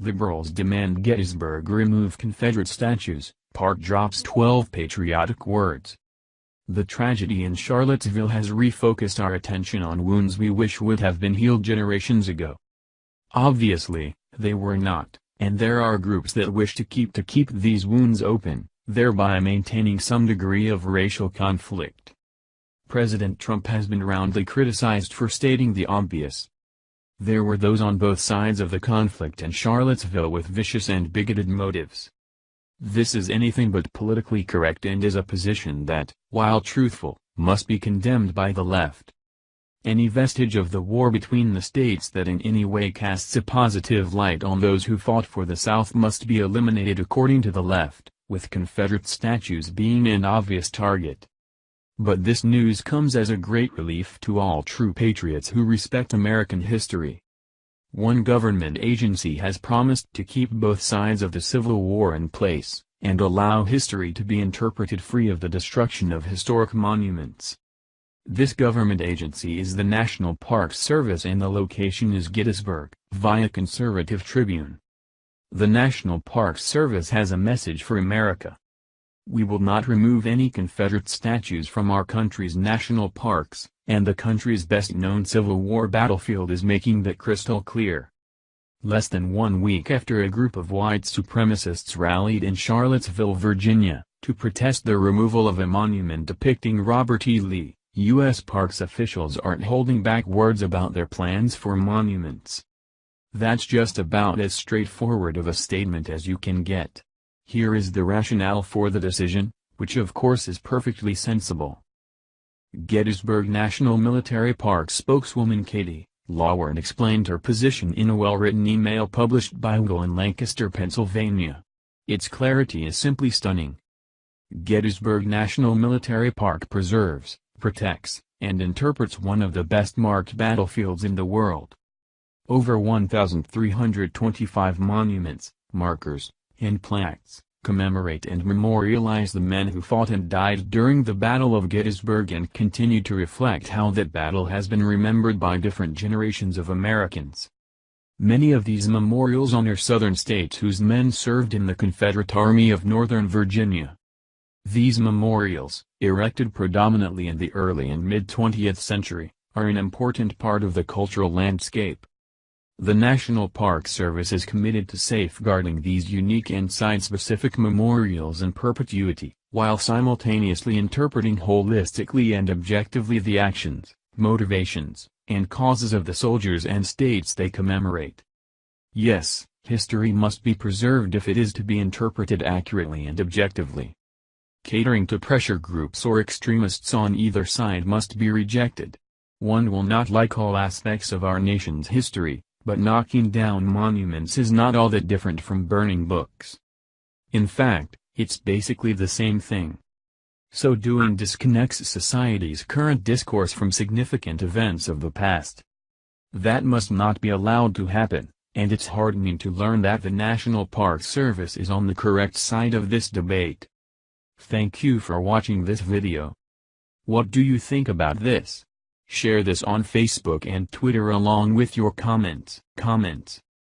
Liberals demand Gettysburg remove Confederate statues, Park drops 12 patriotic words. The tragedy in Charlottesville has refocused our attention on wounds we wish would have been healed generations ago. Obviously, they were not, and there are groups that wish to keep these wounds open, thereby maintaining some degree of racial conflict. President Trump has been roundly criticized for stating the obvious. There were those on both sides of the conflict in Charlottesville with vicious and bigoted motives. This is anything but politically correct and is a position that, while truthful, must be condemned by the left. Any vestige of the war between the states that in any way casts a positive light on those who fought for the South must be eliminated according to the left, with Confederate statues being an obvious target. But this news comes as a great relief to all true patriots who respect American history. One government agency has promised to keep both sides of the Civil War in place, and allow history to be interpreted free of the destruction of historic monuments. This government agency is the National Park Service and the location is Gettysburg, via Conservative Tribune. The National Park Service has a message for America. We will not remove any Confederate statues from our country's national parks, and the country's best-known Civil War battlefield is making that crystal clear. Less than 1 week after a group of white supremacists rallied in Charlottesville, Virginia, to protest the removal of a monument depicting Robert E. Lee, U.S. Parks officials aren't holding back words about their plans for monuments. That's just about as straightforward of a statement as you can get. Here is the rationale for the decision, which of course is perfectly sensible. Gettysburg National Military Park spokeswoman Katie Laward explained her position in a well-written email published by Will in Lancaster, Pennsylvania. Its clarity is simply stunning. Gettysburg National Military Park preserves, protects, and interprets one of the best-marked battlefields in the world. Over 1,325 monuments, markers, and plaques commemorate and memorialize the men who fought and died during the Battle of Gettysburg and continue to reflect how that battle has been remembered by different generations of Americans. Many of these memorials honor Southern states whose men served in the Confederate Army of Northern Virginia. These memorials, erected predominantly in the early and mid-20th century, are an important part of the cultural landscape. The National Park Service is committed to safeguarding these unique and site-specific memorials in perpetuity, while simultaneously interpreting holistically and objectively the actions, motivations, and causes of the soldiers and states they commemorate. Yes, history must be preserved if it is to be interpreted accurately and objectively. Catering to pressure groups or extremists on either side must be rejected. One will not like all aspects of our nation's history, but knocking down monuments is not all that different from burning books. In fact, it's basically the same thing. So doing disconnects society's current discourse from significant events of the past. That must not be allowed to happen, and it's heartening to learn that the National Park Service is on the correct side of this debate. Thank you for watching this video. What do you think about this? Share this on Facebook and Twitter along with your comments.